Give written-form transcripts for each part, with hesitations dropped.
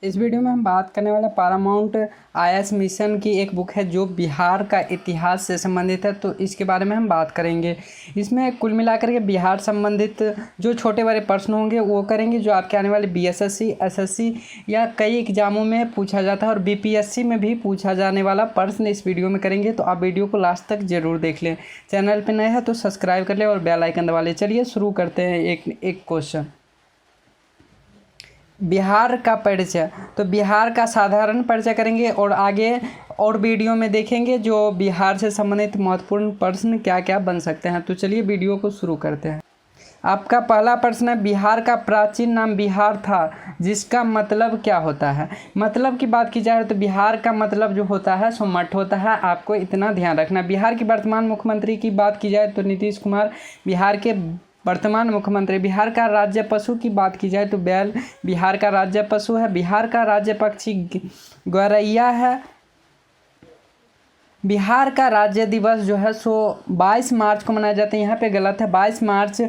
इस वीडियो में हम बात करने वाले पैरामाउंट आईएएस मिशन की एक बुक है जो बिहार का इतिहास से संबंधित है, तो इसके बारे में हम बात करेंगे। इसमें कुल मिलाकर के बिहार संबंधित जो छोटे बड़े प्रश्न होंगे वो करेंगे, जो आपके आने वाले बीएसएससी, एसएससी या कई एग्जामों में पूछा जाता है और बीपीएससी में भी पूछा जाने वाला प्रश्न इस वीडियो में करेंगे। तो आप वीडियो को लास्ट तक जरूर देख लें। चैनल पर नए हैं तो सब्सक्राइब कर लें और बेल आइकन दबा लें। चलिए शुरू करते हैं एक क्वेश्चन। बिहार का परिचय, तो बिहार का साधारण परिचय करेंगे और आगे और वीडियो में देखेंगे जो बिहार से संबंधित महत्वपूर्ण प्रश्न क्या क्या बन सकते हैं। तो चलिए वीडियो को शुरू करते हैं। आपका पहला प्रश्न है, बिहार का प्राचीन नाम बिहार था जिसका मतलब क्या होता है। मतलब की बात की जाए तो बिहार का मतलब जो होता है सो मठ होता है, आपको इतना ध्यान रखना। बिहार के वर्तमान मुख्यमंत्री की बात की जाए तो नीतीश कुमार बिहार के वर्तमान मुख्यमंत्री। बिहार का राज्य पशु की बात की जाए तो बैल बिहार का राज्य पशु है। बिहार का राज्य पक्षी गौरैया है। बिहार का राज्य दिवस जो है सो 22 मार्च को मनाया जाता है। यहाँ पे गलत है, 22 मार्च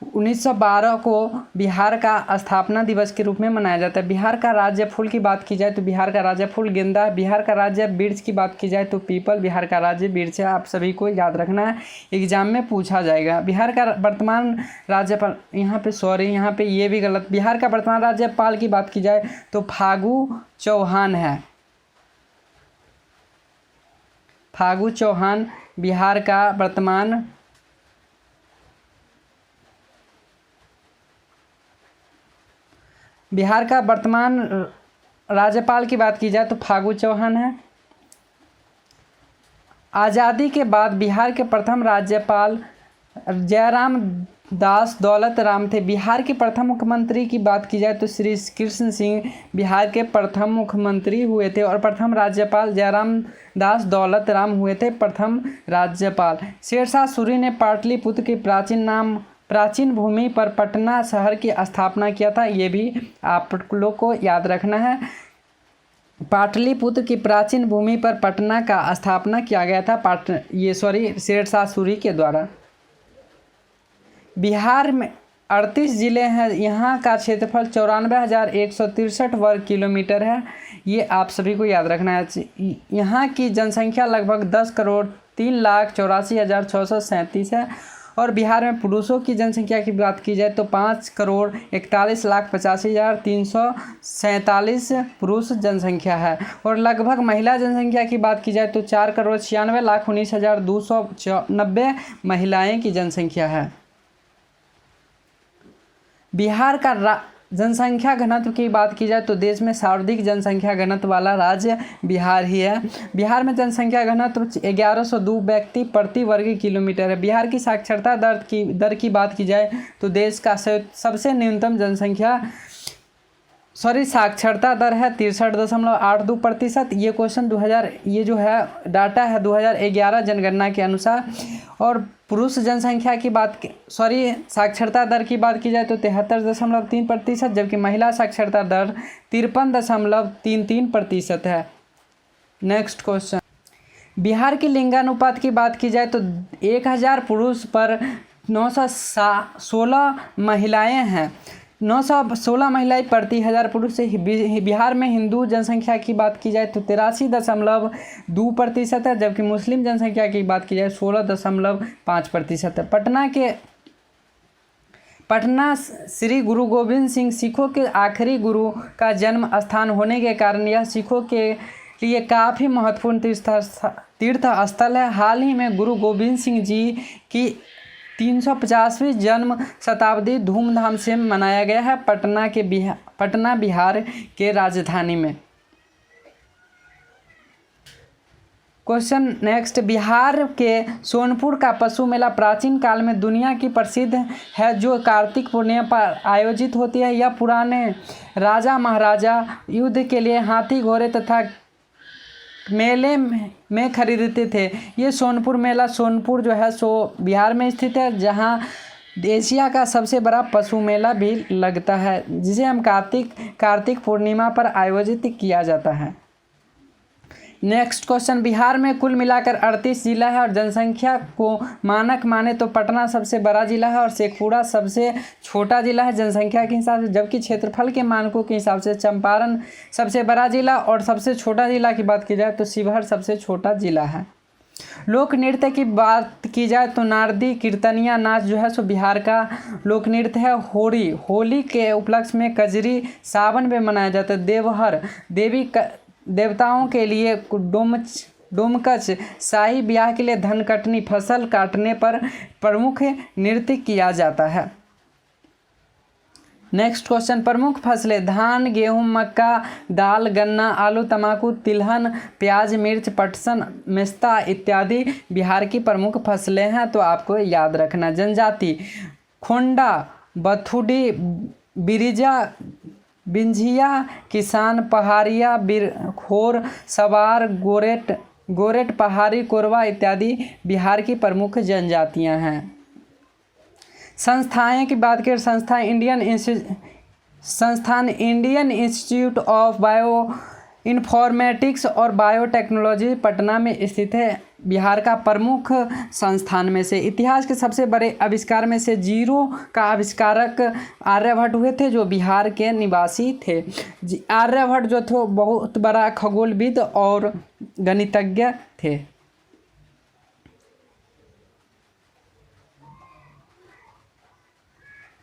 1912 को बिहार का स्थापना दिवस के रूप में मनाया जाता है। बिहार का राज्य फूल की बात की जाए तो बिहार का राज्य फूल गेंदा। बिहार का राज्य वृक्ष की बात की जाए तो पीपल बिहार का राज्य वृक्ष है। आप सभी को याद रखना है, एग्जाम में पूछा जाएगा। बिहार का वर्तमान राज्यपाल, यहाँ पे ये भी गलत। बिहार का वर्तमान राज्यपाल की बात की जाए तो फागू चौहान है। फागू चौहान बिहार का वर्तमान राज्यपाल की बात की जाए तो फागू चौहान है। आज़ादी के बाद बिहार के प्रथम राज्यपाल जयराम दास दौलत राम थे। बिहार के प्रथम मुख्यमंत्री की बात की जाए तो श्री कृष्ण सिंह बिहार के प्रथम मुख्यमंत्री हुए थे और प्रथम राज्यपाल जयराम दास दौलत राम हुए थे प्रथम राज्यपाल। शेरशाह सूरी ने पाटलिपुत्र के प्राचीन भूमि पर पटना शहर की स्थापना किया था। ये भी आप लोग को याद रखना है। पाटलिपुत्र की प्राचीन भूमि पर पटना का स्थापना किया गया था शेरशाह सूरी के द्वारा। बिहार में 38 जिले हैं। यहाँ का क्षेत्रफल 94,163 वर्ग किलोमीटर है। ये आप सभी को याद रखना है। यहाँ की जनसंख्या लगभग 10,03,84,637 है और बिहार में पुरुषों की जनसंख्या की बात की जाए तो 5,41,85,347 पुरुष जनसंख्या है और लगभग महिला जनसंख्या की बात की जाए तो 4,96,19,290 महिलाएं की जनसंख्या है। बिहार का जनसंख्या घनत्व की बात की जाए तो देश में सर्वाधिक जनसंख्या घनत्व वाला राज्य बिहार ही है। बिहार में जनसंख्या घनत्व 1102 व्यक्ति प्रति वर्ग किलोमीटर है। बिहार की साक्षरता दर की बात की जाए तो देश का सबसे न्यूनतम साक्षरता दर है 63.82%। ये क्वेश्चन ये जो है डाटा है 2011 जनगणना के अनुसार। और पुरुष जनसंख्या की साक्षरता दर की बात की जाए तो 73.3%, जबकि महिला साक्षरता दर 53.33% है। नेक्स्ट क्वेश्चन, बिहार की लिंगानुपात की बात की जाए तो 1000 पुरुष पर 916 महिलाएं हैं। 916 महिलाएं प्रति 1000 पुरुष से। बिहार में हिंदू जनसंख्या की बात की जाए तो 83.2% है, जबकि मुस्लिम जनसंख्या की बात की जाए 16.5% है। पटना श्री गुरु गोविंद सिंह सिखों के आखिरी गुरु का जन्म स्थान होने के कारण यह सिखों के लिए काफ़ी महत्वपूर्ण तीर्थ स्थल है। हाल ही में गुरु गोविंद सिंह जी की 350वीं जन्म शताब्दी धूमधाम से मनाया गया है पटना बिहार के राजधानी में। क्वेश्चन नेक्स्ट, बिहार के सोनपुर का पशु मेला प्राचीन काल में दुनिया की प्रसिद्ध है जो कार्तिक पूर्णिमा पर आयोजित होती है। यह पुराने राजा महाराजा युद्ध के लिए हाथी घोड़े तथा मेले में खरीदते थे। ये सोनपुर मेला सोनपुर जो है सो बिहार में स्थित है, जहाँ एशिया का सबसे बड़ा पशु मेला भी लगता है, जिसे हम कार्तिक पूर्णिमा पर आयोजित किया जाता है। नेक्स्ट क्वेश्चन, बिहार में कुल मिलाकर 38 जिला है और जनसंख्या को मानक माने तो पटना सबसे बड़ा जिला है और शेखपुरा सबसे छोटा जिला है जनसंख्या के हिसाब से, जबकि क्षेत्रफल के मानकों के हिसाब से चंपारण सबसे बड़ा जिला और सबसे छोटा जिला की बात की जाए तो शिवहर सबसे छोटा जिला है। लोक नृत्य की बात की जाए तो नारदी कीर्तनिया नाच जो है सो बिहार का लोक नृत्य है। होली के उपलक्ष्य में कजरी सावन में मनाया जाता है। देवहर देवताओं के लिए डोमकच, शाही ब्याह के लिए धनकटनी, फसल काटने पर प्रमुख नृत्य किया जाता है। नेक्स्ट क्वेश्चन, प्रमुख फसलें धान, गेहूं, मक्का, दाल, गन्ना, आलू, तंबाकू, तिलहन, प्याज, मिर्च, पटसन, मेस्ता इत्यादि बिहार की प्रमुख फसलें हैं, तो आपको याद रखना। जनजाति खोंडा, बथुडी, बिरिजा, बिंझिया, किसान, पहाड़िया, बिरखोर, सवार, गोरेट, पहाड़ी, कोरवा इत्यादि बिहार की प्रमुख जनजातियां हैं। संस्थाएं की बात करें, संस्थान Indian institute of bio informatics और बायोटेक्नोलॉजी पटना में स्थित है, बिहार का प्रमुख संस्थान में से। इतिहास के सबसे बड़े आविष्कार में से जीरो का आविष्कारक आर्यभट्ट हुए थे, जो बिहार के निवासी थे। आर्यभट्ट जो थे बहुत बड़ा खगोलविद और गणितज्ञ थे।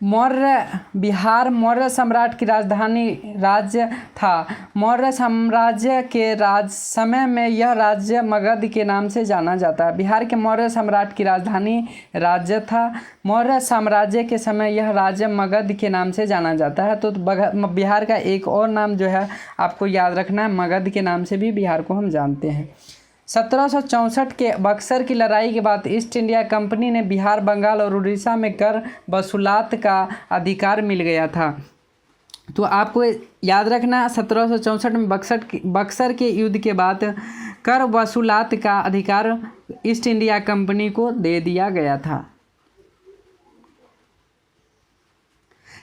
बिहार मौर्य साम्राज्य की राजधानी राज्य था। मौर्य साम्राज्य के समय में यह राज्य मगध के नाम से जाना जाता है। बिहार के मौर्य सम्राट की राजधानी राज्य था। मौर्य साम्राज्य के समय यह राज्य मगध के नाम से जाना जाता है। तो बिहार का एक और नाम जो है आपको याद रखना है, मगध के नाम से भी बिहार को हम जानते हैं। 1764 के बक्सर की लड़ाई के बाद ईस्ट इंडिया कंपनी ने बिहार, बंगाल और उड़ीसा में कर वसूलात का अधिकार मिल गया था। तो आपको याद रखना 1764 में बक्सर के युद्ध के बाद कर वसूलात का अधिकार ईस्ट इंडिया कंपनी को दे दिया गया था।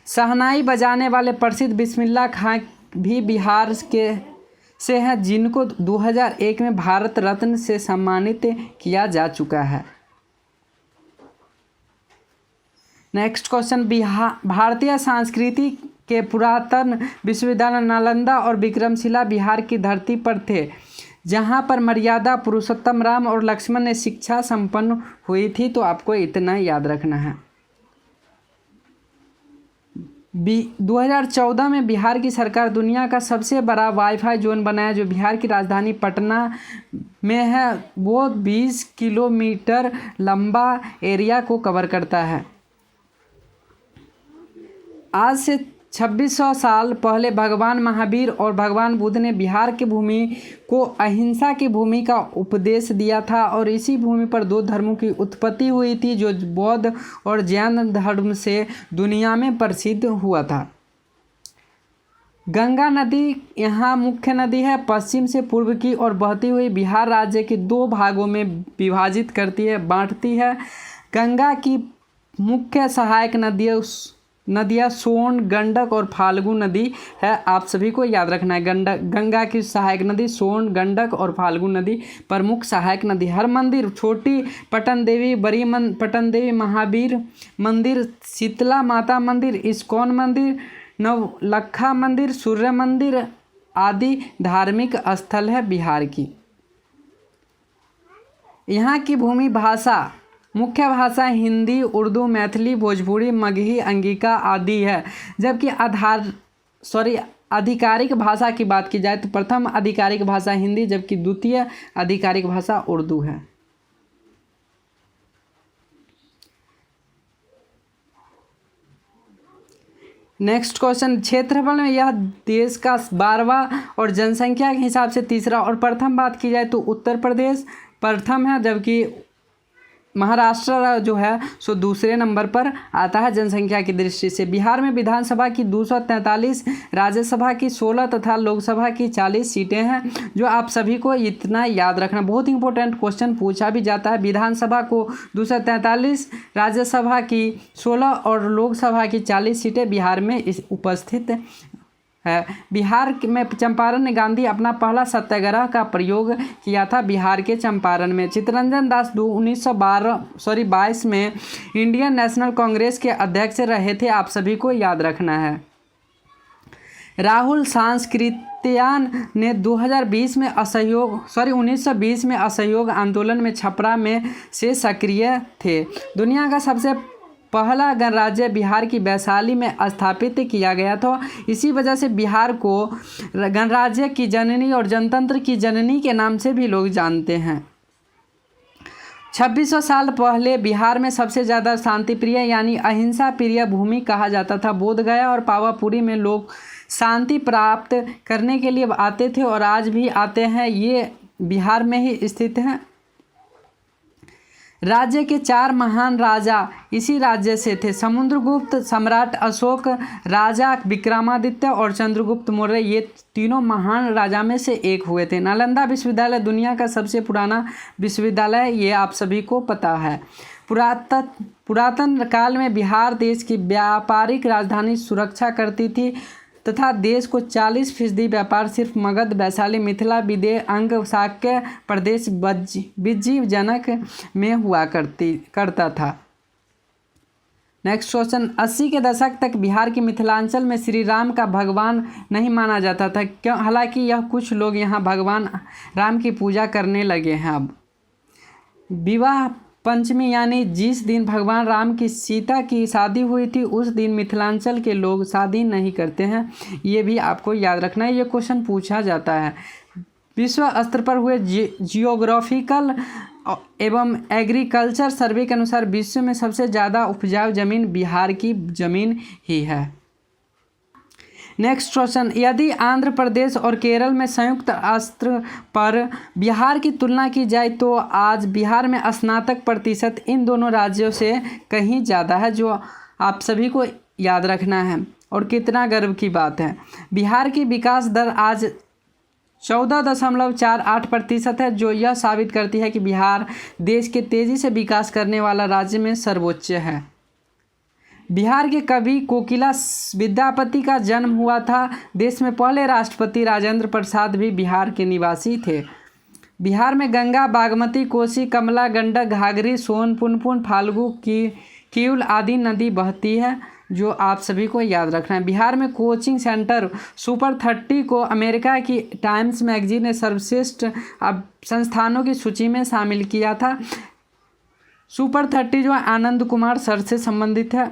शहनाई बजाने वाले प्रसिद्ध बिस्मिल्लाह खां भी बिहार से हैं, जिनको 2001 में भारत रत्न से सम्मानित किया जा चुका है। नेक्स्ट क्वेश्चन, भारतीय संस्कृति के पुरातन विश्वविद्यालय नालंदा और विक्रमशिला बिहार की धरती पर थे, जहां पर मर्यादा पुरुषोत्तम राम और लक्ष्मण ने शिक्षा संपन्न हुई थी। तो आपको इतना याद रखना है। 2014 में बिहार की सरकार दुनिया का सबसे बड़ा वाईफाई जोन बनाया, जो बिहार की राजधानी पटना में है। वो 20 किलोमीटर लंबा एरिया को कवर करता है। आज से 2600 साल पहले भगवान महावीर और भगवान बुद्ध ने बिहार की भूमि को अहिंसा की भूमि का उपदेश दिया था और इसी भूमि पर दो धर्मों की उत्पत्ति हुई थी, जो बौद्ध और जैन धर्म से दुनिया में प्रसिद्ध हुआ था। गंगा नदी यहाँ मुख्य नदी है, पश्चिम से पूर्व की ओर बहती हुई बिहार राज्य के दो भागों में विभाजित करती है, बांटती है। गंगा की मुख्य सहायक नदियाँ सोन, गंडक और फाल्गु नदी है। आप सभी को याद रखना है, गंगा की सहायक नदी सोन, गंडक और फाल्गु नदी प्रमुख सहायक नदी। हर मंदिर, छोटी पटन देवी, बड़ी पटन देवी, महावीर मंदिर, शीतला माता मंदिर, इस्कॉन मंदिर, नवलखा मंदिर, सूर्य मंदिर आदि धार्मिक स्थल है बिहार की। यहाँ की भूमि भाषा, मुख्य भाषा हिंदी, उर्दू, मैथिली, भोजपुरी, मगही, अंगिका आदि है। जबकि आधिकारिक भाषा की बात की जाए तो प्रथम आधिकारिक भाषा हिंदी, जबकि द्वितीय आधिकारिक भाषा उर्दू है। नेक्स्ट क्वेश्चन, क्षेत्रफल में यह देश का 12वां और जनसंख्या के हिसाब से तीसरा और प्रथम बात की जाए तो उत्तर प्रदेश प्रथम है, जबकि महाराष्ट्र जो है सो दूसरे नंबर पर आता है जनसंख्या की दृष्टि से। बिहार में विधानसभा की 243, राज्यसभा की 16 तथा लोकसभा की 40 सीटें हैं, जो आप सभी को इतना याद रखना। बहुत इंपॉर्टेंट क्वेश्चन पूछा भी जाता है। विधानसभा को 243, राज्यसभा की 16 और लोकसभा की 40 सीटें बिहार में उपस्थित है। बिहार में चंपारण में गांधी अपना पहला सत्याग्रह का प्रयोग किया था बिहार के चंपारण में। चित्तरंजन दास 1922 में इंडियन नेशनल कांग्रेस के अध्यक्ष रहे थे, आप सभी को याद रखना है। राहुल सांस्कृत्यान ने 1920 में असहयोग आंदोलन में छपरा में से सक्रिय थे। दुनिया का सबसे पहला गणराज्य बिहार की वैशाली में स्थापित किया गया था। इसी वजह से बिहार को गणराज्य की जननी और जनतंत्र की जननी के नाम से भी लोग जानते हैं। 2600 साल पहले बिहार में सबसे ज़्यादा शांतिप्रिय यानी अहिंसा प्रिय भूमि कहा जाता था। बोधगया और पावापुरी में लोग शांति प्राप्त करने के लिए आते थे और आज भी आते हैं। ये बिहार में ही स्थित है। राज्य के 4 महान राजा इसी राज्य से थे। समुद्रगुप्त, सम्राट अशोक, राजा विक्रमादित्य और चंद्रगुप्त मौर्य, ये तीनों महान राजा में से एक हुए थे। नालंदा विश्वविद्यालय दुनिया का सबसे पुराना विश्वविद्यालय, ये आप सभी को पता है। पुरातन काल में बिहार देश की व्यापारिक राजधानी सुरक्षा करती थी तथा देश को 40% व्यापार सिर्फ मगध, वैशाली, मिथिला, विदेह, अंग, शाक्य प्रदेश, विज्जीवजनक में हुआ करता था। नेक्स्ट क्वेश्चन, 80 के दशक तक बिहार के मिथिलांचल में श्री राम का भगवान नहीं माना जाता था, क्यों? हालांकि यह कुछ लोग यहाँ भगवान राम की पूजा करने लगे हैं अब। विवाह पंचमी यानी जिस दिन भगवान राम की सीता की शादी हुई थी उस दिन मिथिलांचल के लोग शादी नहीं करते हैं, ये भी आपको याद रखना है, ये क्वेश्चन पूछा जाता है। विश्व स्तर पर हुए जियोग्राफिकल एवं एग्रीकल्चर सर्वे के अनुसार विश्व में सबसे ज़्यादा उपजाऊ जमीन बिहार की जमीन ही है। नेक्स्ट क्वेश्चन, यदि आंध्र प्रदेश और केरल में संयुक्त स्तर पर बिहार की तुलना की जाए तो आज बिहार में स्नातक प्रतिशत इन दोनों राज्यों से कहीं ज़्यादा है, जो आप सभी को याद रखना है और कितना गर्व की बात है। बिहार की विकास दर आज 14.48% है, जो यह साबित करती है कि बिहार देश के तेज़ी से विकास करने वाला राज्य में सर्वोच्च है। बिहार के कवि कोकिला विद्यापति का जन्म हुआ था। देश में पहले राष्ट्रपति राजेंद्र प्रसाद भी बिहार के निवासी थे। बिहार में गंगा, बागमती, कोसी, कमला, गंडक, घाघरी, सोन, पुनपुन, फाल्गु, किऊल आदि नदी बहती है, जो आप सभी को याद रखना है। बिहार में कोचिंग सेंटर सुपर 30 को अमेरिका की टाइम्स मैगजीन ने सर्वश्रेष्ठ संस्थानों की सूची में शामिल किया था। सुपर 30 जो आनंद कुमार सर से संबंधित है,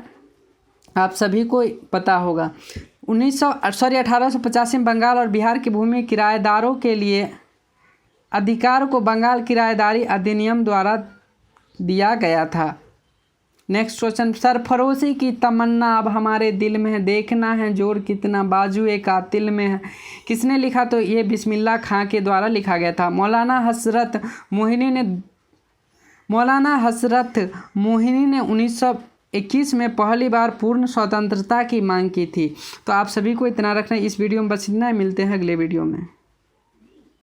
आप सभी को पता होगा। 1885 में बंगाल और बिहार की भूमि किराएदारों के लिए अधिकार को बंगाल किराएदारी अधिनियम द्वारा दिया गया था। नेक्स्ट क्वेश्चन, सरफरोशी की तमन्ना अब हमारे दिल में है, देखना है जोर कितना बाजुए कातिल में है, किसने लिखा? तो ये बिस्मिल्लाह खां के द्वारा लिखा गया था। मौलाना हसरत मोहिनी ने 1921 में पहली बार पूर्ण स्वतंत्रता की मांग की थी। तो आप सभी को इतना रखना है। इस वीडियो में बस इतना ही, मिलते हैं अगले वीडियो में।